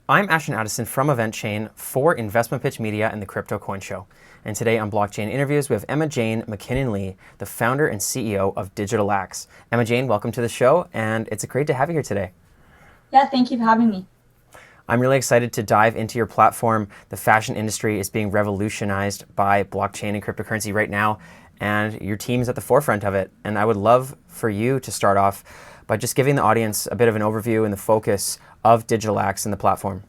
I'm Ashton Addison from EventChain for InvestmentPitch Media and the Crypto Coin Show. And today on Blockchain Interviews, we have Emma-Jane Mackinnon-Lee, the founder and CEO of DIGITALAX. Emma-Jane, welcome to the show, and it's great to have you here today. Yeah, thank you for having me. I'm really excited to dive into your platform. The fashion industry is being revolutionized by blockchain and cryptocurrency right now, and your team is at the forefront of it. And I would love for you to start off by just giving the audience a bit of an overview and the focus of DIGITALAX and the platform.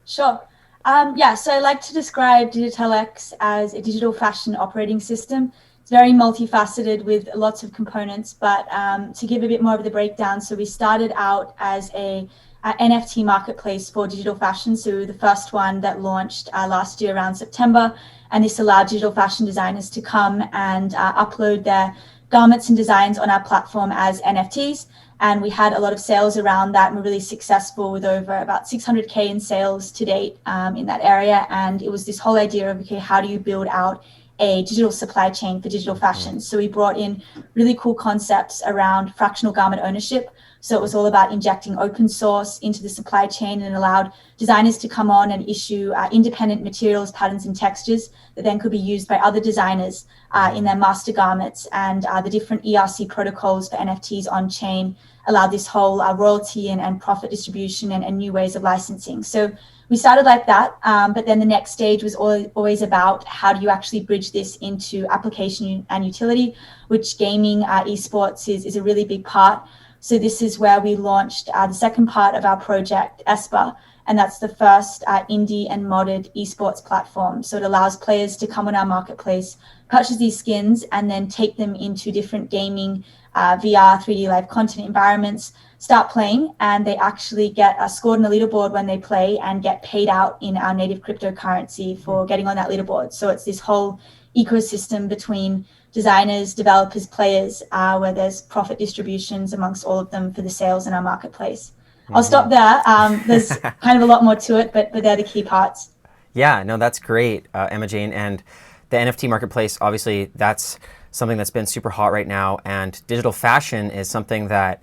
Sure. So I like to describe DIGITALAX as a digital fashion operating system. It's very multifaceted with lots of components, but to give a bit more of the breakdown, so we started out as a NFT marketplace for digital fashion. So the first one that launched last year around September, and this allowed digital fashion designers to come and upload their garments and designs on our platform as NFTs. And we had a lot of sales around that, and we're really successful with over about 600K in sales to date in that area. And it was this whole idea of, okay, how do you build out a digital supply chain for digital fashion? So we brought in really cool concepts around fractional garment ownership. So it was all about injecting open source into the supply chain and allowed designers to come on and issue independent materials, patterns, and textures that then could be used by other designers in their master garments. And the different ERC protocols for NFTs on chain allowed this whole royalty and profit distribution and new ways of licensing. So we started like that, but then the next stage was always about how do you actually bridge this into application and utility, which gaming esports is a really big part. So this is where we launched the second part of our project, ESPA, and that's the first indie and modded esports platform. So it allows players to come on our marketplace, purchase these skins, and then take them into different gaming, VR, 3D live content environments, start playing, and they actually get scored on the leaderboard when they play and get paid out in our native cryptocurrency for getting on that leaderboard. So it's this whole ecosystem between designers, developers, players, where there's profit distributions amongst all of them for the sales in our marketplace. I'll stop there. There's kind of a lot more to it, but they're the key parts. Yeah, no, that's great, Emma-Jane. And the NFT marketplace, obviously, that's something that's been super hot right now. And digital fashion is something that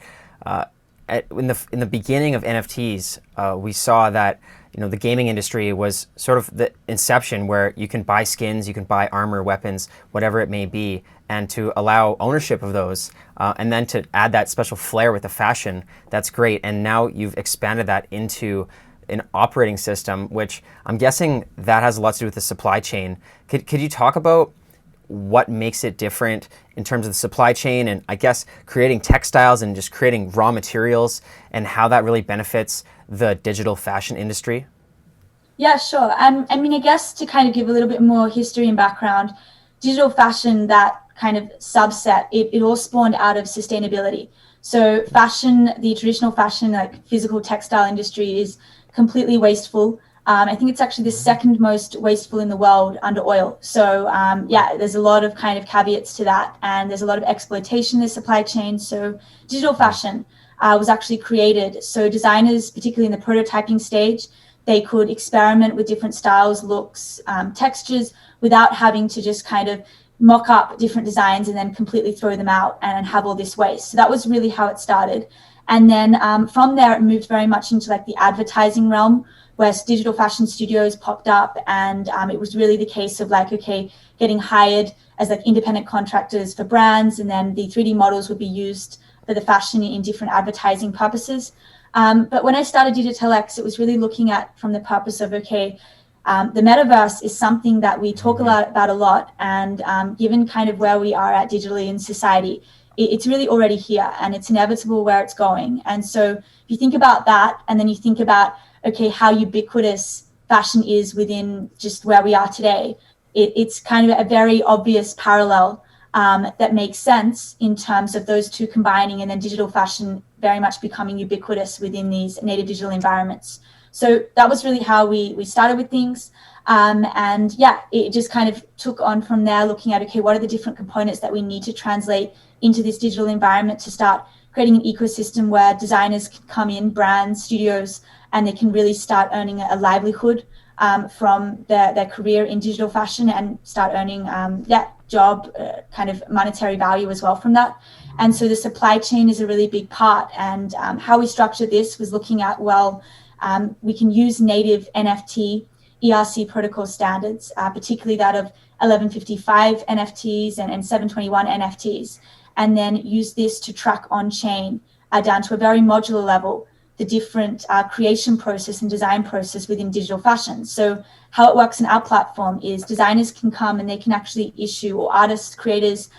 in the beginning of NFTs, we saw that the gaming industry was sort of the inception where you can buy skins, you can buy armor, weapons, whatever it may be, and to allow ownership of those, and then to add that special flair with the fashion, that's great. And now you've expanded that into an operating system, which I'm guessing that has a lot to do with the supply chain. Could you talk about what makes it different in terms of the supply chain and I guess creating textiles and just creating raw materials and how that really benefits the digital fashion industry? Yeah, sure. I guess to kind of give a little bit more history and background, digital fashion, that kind of subset, it all spawned out of sustainability. So fashion, the traditional fashion, like physical textile industry, is completely wasteful. I think it's actually the second most wasteful in the world under oil. So there's a lot of kind of caveats to that, and there's a lot of exploitation in the supply chain. So digital fashion was actually created so designers, particularly in the prototyping stage, they could experiment with different styles, looks, textures, without having to just kind of mock up different designs and then completely throw them out and have all this waste. So that was really how it started. And then from there, it moved very much into like the advertising realm, where digital fashion studios popped up, and it was really the case of like, okay, getting hired as like independent contractors for brands, and then the 3D models would be used for the fashion in different advertising purposes. But when I started DIGITALAX, it was really looking at from the purpose of, okay, the metaverse is something that we talk about a lot, and given kind of where we are at digitally in society, it's really already here, and it's inevitable where it's going. And so if you think about that, and then you think about, okay, how ubiquitous fashion is within just where we are today, it's kind of a very obvious parallel that makes sense in terms of those two combining, and then digital fashion very much becoming ubiquitous within these native digital environments. So that was really how we started with things. It just kind of took on from there, looking at, okay, what are the different components that we need to translate into this digital environment to start creating an ecosystem where designers can come in, brands, studios, and they can really start earning a livelihood from their career in digital fashion and start earning job kind of monetary value as well from that. And so the supply chain is a really big part. And how we structured this was looking at, well, we can use native NFT ERC protocol standards, particularly that of 1155 NFTs and 721 NFTs, and then use this to track on-chain down to a very modular level the different creation process and design process within digital fashion. So how it works in our platform is designers can come and they can actually issue, or artists, creators,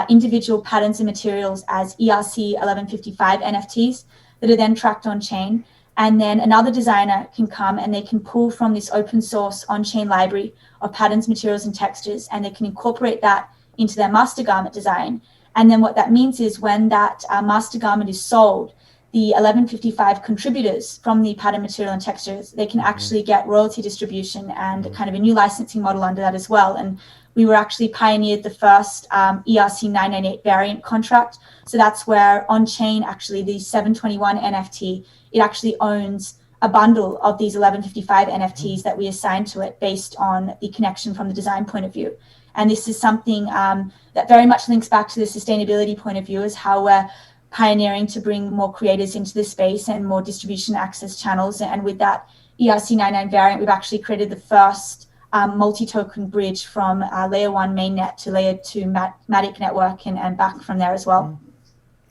individual patterns and materials as ERC 1155 NFTs that are then tracked on chain. And then another designer can come and they can pull from this open source on-chain library of patterns, materials, and textures, and they can incorporate that into their master garment design. And then what that means is when that master garment is sold, the 1155 contributors from the pattern, material, and textures, they can actually get royalty distribution and kind of a new licensing model under that as well. And we were actually pioneered the first ERC 998 variant contract. So that's where on-chain, actually the 721 NFT, it actually owns a bundle of these 1155 NFTs that we assign to it based on the connection from the design point of view. And this is something that very much links back to the sustainability point of view, is how we're pioneering to bring more creators into the space and more distribution access channels. And with that ERC 99 variant, we've actually created the first multi-token bridge from layer 1 mainnet to layer 2 Matic network and back from there as well.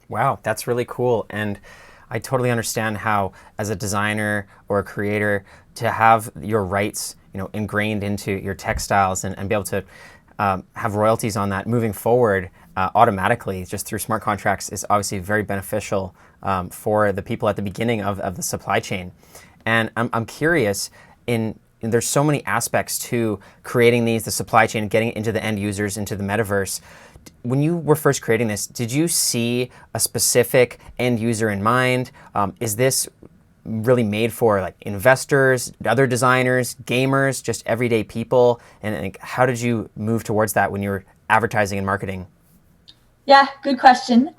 Wow, that's really cool. And I totally understand how, as a designer or a creator, to have your rights, ingrained into your textiles and be able to have royalties on that moving forward automatically just through smart contracts is obviously very beneficial for the people at the beginning of the supply chain. And I'm curious, there's so many aspects to creating the supply chain, getting it into the end users, into the metaverse. When you were first creating this, did you see a specific end user in mind? Is this really made for like investors, other designers, gamers, just everyday people? And how did you move towards that when you were advertising and marketing? Yeah, good question.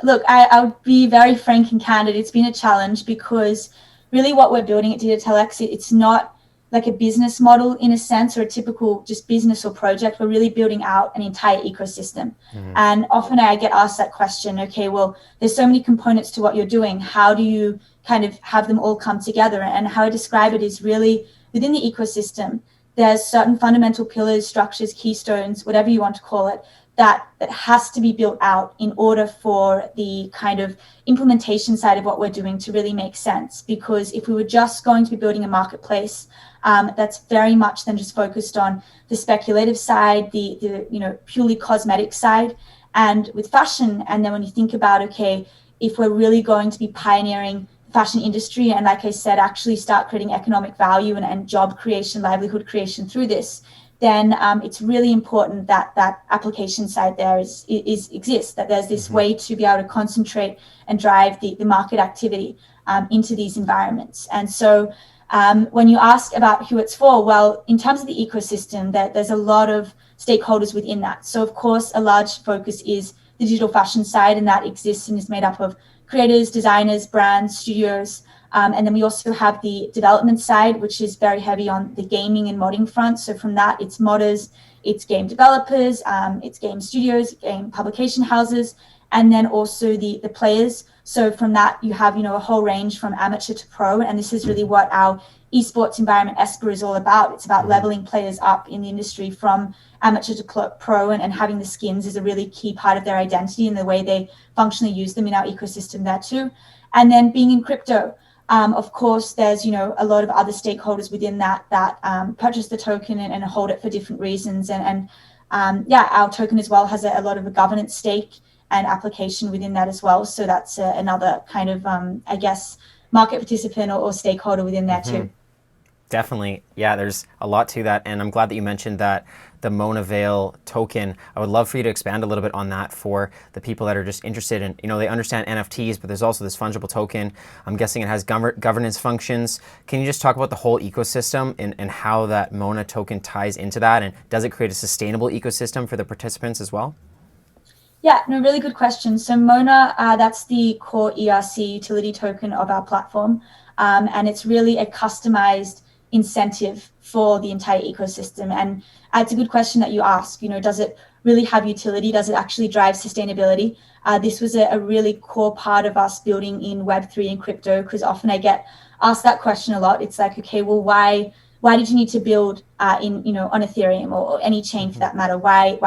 Look, I'll be very frank and candid. It's been a challenge because really what we're building at DIGITALAX, it's not like a business model in a sense, or a typical just business or project. We're really building out an entire ecosystem. And often I get asked that question, okay, well, there's so many components to what you're doing. How do you kind of have them all come together? And how I describe it is really within the ecosystem, there's certain fundamental pillars, structures, keystones, whatever you want to call it, that has to be built out in order for the kind of implementation side of what we're doing to really make sense. Because if we were just going to be building a marketplace that's very much then just focused on the speculative side, the purely cosmetic side, and with fashion, and then when you think about, okay, if we're really going to be pioneering the fashion industry and, like I said, actually start creating economic value and job creation, livelihood creation through this, then it's really important that that application side there exists, that there's this way to be able to concentrate and drive the market activity into these environments. And so when you ask about who it's for, well, in terms of the ecosystem, there's a lot of stakeholders within that. So of course, a large focus is the digital fashion side, and that exists and is made up of creators, designers, brands, studios. And then we also have the development side, which is very heavy on the gaming and modding front. So from that, it's modders, it's game developers, it's game studios, game publication houses, and then also the players. So from that, you have, a whole range from amateur to pro. And this is really what our esports environment, ESPA, is all about. It's about leveling players up in the industry from amateur to pro, and having the skins is a really key part of their identity and the way they functionally use them in our ecosystem there too. And then being in crypto, of course, there's, a lot of other stakeholders within that purchase the token and hold it for different reasons. And our token as well has a lot of a governance stake and application within that as well. So that's another kind of, market participant or stakeholder within there too. Definitely. Yeah, there's a lot to that. And I'm glad that you mentioned that the Mona Veil token. I would love for you to expand a little bit on that for the people that are just interested in, they understand NFTs, but there's also this fungible token. I'm guessing it has governance functions. Can you just talk about the whole ecosystem and how that Mona token ties into that? And does it create a sustainable ecosystem for the participants as well? Yeah, no, really good question. So Mona, that's the core ERC utility token of our platform. And it's really a customized incentive for the entire ecosystem. And it's a good question that you ask, does it really have utility? Does it actually drive sustainability? This was a really core part of us building in Web3 and crypto, because often I get asked that question a lot. It's like, okay, well, why did you need to build on Ethereum or any chain for that matter? Why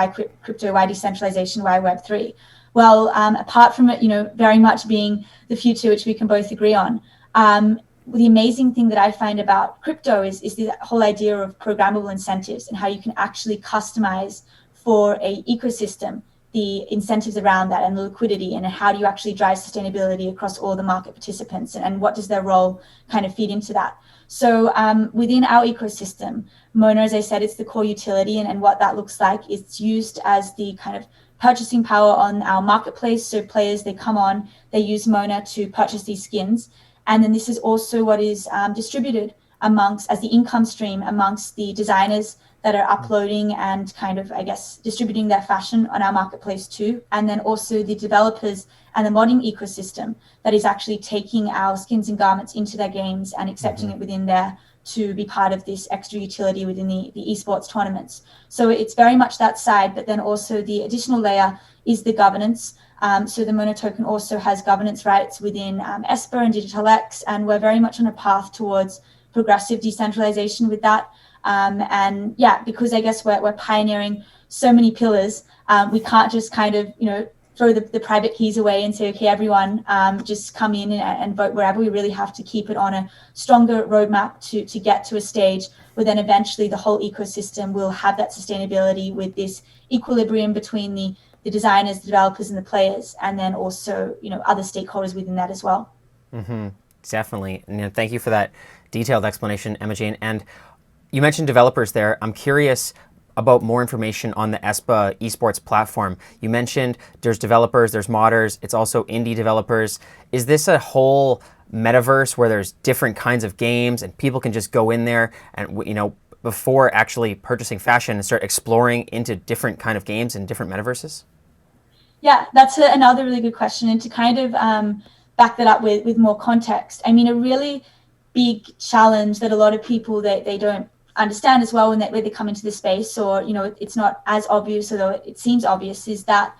crypto? Why decentralization? Why Web3? Well, apart from it, very much being the future, which we can both agree on, the amazing thing that I find about crypto is the whole idea of programmable incentives and how you can actually customize for a ecosystem the incentives around that and the liquidity, and how do you actually drive sustainability across all the market participants, and what does their role kind of feed into that. So within our ecosystem, Mona, as I said, it's the core utility, and what that looks like, it's used as the kind of purchasing power on our marketplace. So players, they come on, they use Mona to purchase these skins. And then this is also what is distributed as the income stream amongst the designers that are uploading and kind of, I guess, distributing their fashion on our marketplace too. And then also the developers and the modding ecosystem that is actually taking our skins and garments into their games and accepting it within there to be part of this extra utility within the esports tournaments. So it's very much that side, but then also the additional layer is the governance. So the Mona token also has governance rights within ESPA and DIGITALAX, and we're very much on a path towards progressive decentralization with that. And yeah, because I guess we're pioneering so many pillars, we can't just kind of, throw the private keys away and say, okay, everyone just come in and vote wherever. We really have to keep it on a stronger roadmap to get to a stage where then eventually the whole ecosystem will have that sustainability with this equilibrium between the designers, the developers, and the players, and then also, other stakeholders within that as well. Mm-hmm. Definitely. And thank you for that detailed explanation, Emma-Jane. And you mentioned developers there. I'm curious about more information on the ESPA Esports platform. You mentioned there's developers, there's modders, it's also indie developers. Is this a whole metaverse where there's different kinds of games and people can just go in there and, before actually purchasing fashion, and start exploring into different kind of games and different metaverses? Yeah, that's another really good question. And to kind of back that up with more context, I mean, a really big challenge that a lot of people, they don't understand as well when they come into the space, or, it's not as obvious, although it seems obvious, is that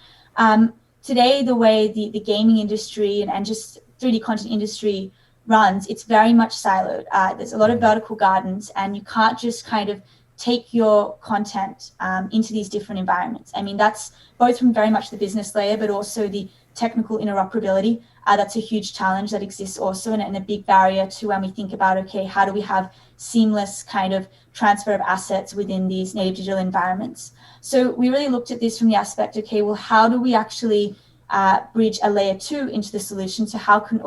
today the way the gaming industry and just 3D content industry runs, it's very much siloed. There's a lot of vertical gardens, and you can't just kind of take your content into these different environments. I mean, that's both from very much the business layer, but also the technical interoperability. That's a huge challenge that exists also, and a big barrier to when we think about, okay, how do we have seamless kind of transfer of assets within these native digital environments? So we really looked at this from the aspect, okay, well, how do we actually bridge a layer 2 into the solution? So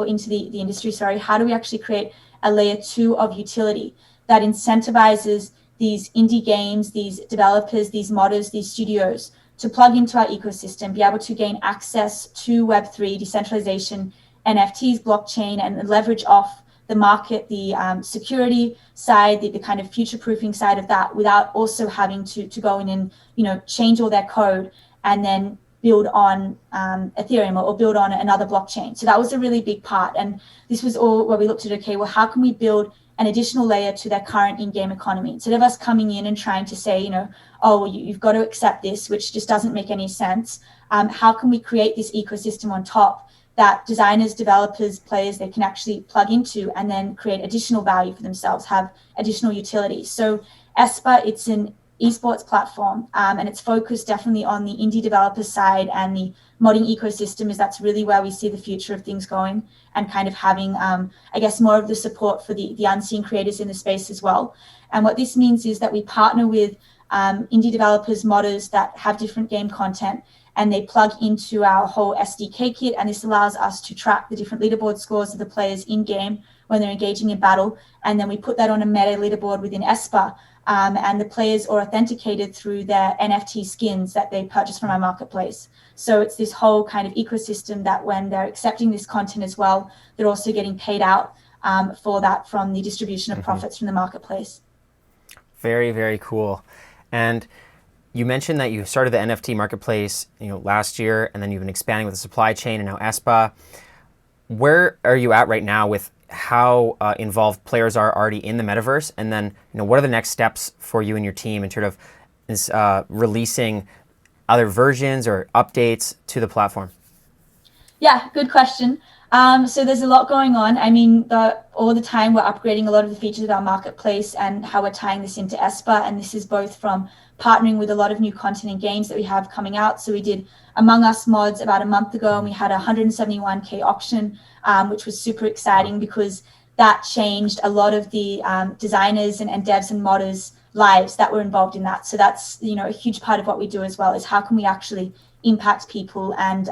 into the industry, how do we actually create a layer 2 of utility that incentivizes these indie games, these developers, these modders, these studios to plug into our ecosystem, be able to gain access to Web3, decentralization, NFTs, blockchain, and leverage off the market, the security side, the kind of future-proofing side of that, without also having to go in and change all their code and then build on Ethereum or build on another blockchain. So that was a really big part. And this was all where we looked at, okay, well, how can we build an additional layer to their current in-game economy? Instead of us coming in and trying to say, oh, well, you've got to accept this, which just doesn't make any sense. How can we create this ecosystem on top that designers, developers, players, they can actually plug into and then create additional value for themselves, have additional utility? So ESPA, it's an esports platform, and it's focused definitely on the indie developer side and the modding ecosystem, as that's really where we see the future of things going, and kind of having, I guess, more of the support for the unseen creators in the space as well. And what this means is that we partner with indie developers, modders that have different game content, and they plug into our whole SDK kit, and this allows us to track the different leaderboard scores of the players in game when they're engaging in battle, and then we put that on a meta leaderboard within ESPA, and the players are authenticated through their NFT skins that they purchase from our marketplace. So it's this whole kind of ecosystem that when they're accepting this content as well, they're also getting paid out for that from the distribution of profits from the marketplace. Very, very cool. And you mentioned that you started the NFT marketplace, last year, and then you've been expanding with the supply chain and now ESPA. Where are you at right now with how involved players are already in the metaverse? And then, what are the next steps for you and your team in terms of releasing other versions or updates to the platform? Yeah, good question. So there's a lot going on. I mean, all the time we're upgrading a lot of the features of our marketplace and how we're tying this into ESPA. And this is both from partnering with a lot of new content and games that we have coming out. So we did Among Us mods about a month ago, and we had a 171K auction, which was super exciting because that changed a lot of the designers and devs and modders' lives that were involved in that. So that's, a huge part of what we do as well, is how can we actually impact people and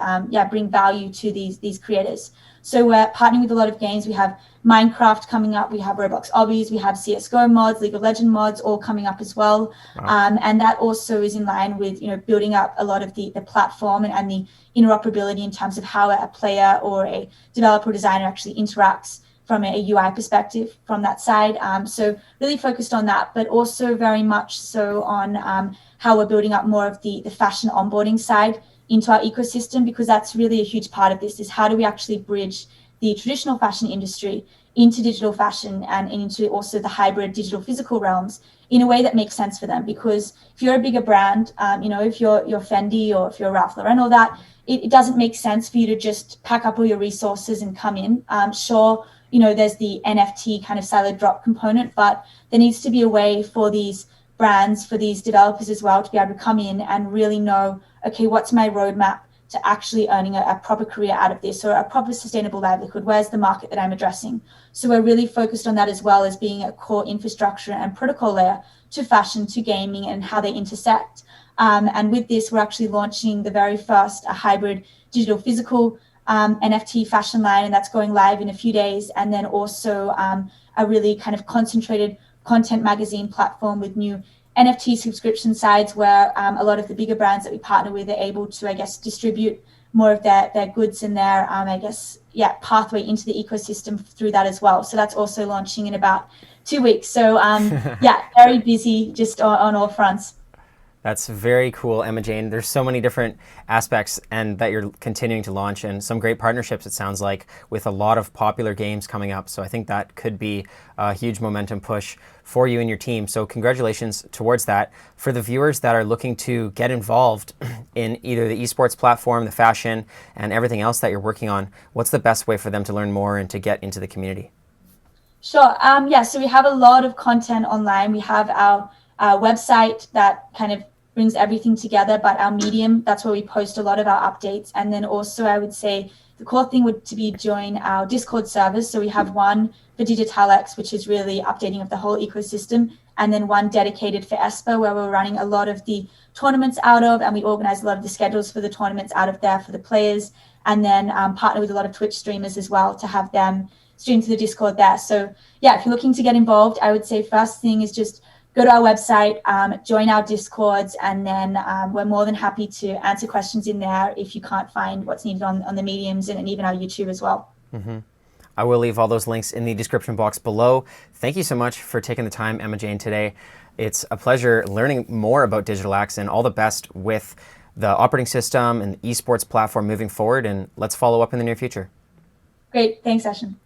bring value to these creators. So we're partnering with a lot of games. We have Minecraft coming up, we have Roblox Obbies, we have CSGO mods, League of Legends mods, all coming up as well. Wow. And that also is in line with building up a lot of the platform and the interoperability in terms of how a player or a developer or designer actually interacts from a UI perspective from that side. So really focused on that, but also very much so on how we're building up more of the fashion onboarding side into our ecosystem, because that's really a huge part of this, is how do we actually bridge the traditional fashion industry into digital fashion and into also the hybrid digital physical realms in a way that makes sense for them. Because if you're a bigger brand, if you're Fendi or if you're Ralph Lauren or that, it doesn't make sense for you to just pack up all your resources and come in. Sure, there's the NFT kind of siloed drop component, but there needs to be a way for these brands, for these developers as well, to be able to come in and really know, okay, what's my roadmap to actually earning a proper career out of this, or a proper sustainable livelihood? Where's the market that I'm addressing? So we're really focused on that, as well as being a core infrastructure and protocol layer to fashion, to gaming, and how they intersect. And with this, we're actually launching the very first hybrid digital physical NFT fashion line, and that's going live in a few days. And then also a really kind of concentrated content magazine platform with new NFT subscription sites, where a lot of the bigger brands that we partner with are able to, distribute more of their goods and their, pathway into the ecosystem through that as well. So that's also launching in about 2 weeks. So very busy just on all fronts. That's very cool, Emma-Jane. There's so many different aspects and that you're continuing to launch, and some great partnerships, it sounds like, with a lot of popular games coming up. So I think that could be a huge momentum push for you and your team. So congratulations towards that. For the viewers that are looking to get involved in either the esports platform, the fashion, and everything else that you're working on, what's the best way for them to learn more and to get into the community? Sure. So we have a lot of content online. We have our website that kind of brings everything together, but our Medium, that's where we post a lot of our updates. And then also, I would say the core thing would to be join our Discord servers. So we have one for DIGITALAX, which is really updating of the whole ecosystem, and then one dedicated for ESPA, where we're running a lot of the tournaments out of, and we organize a lot of the schedules for the tournaments out of there for the players, and then partner with a lot of Twitch streamers as well to have them stream to the Discord there. So if you're looking to get involved, I would say first thing is just go to our website, join our Discords, and then we're more than happy to answer questions in there if you can't find what's needed on the mediums and even our YouTube as well. Mm-hmm. I will leave all those links in the description box below. Thank you so much for taking the time, Emma-Jane, today. It's a pleasure learning more about DIGITALAX, and all the best with the operating system and the esports platform moving forward, and let's follow up in the near future. Great. Thanks, Ashton.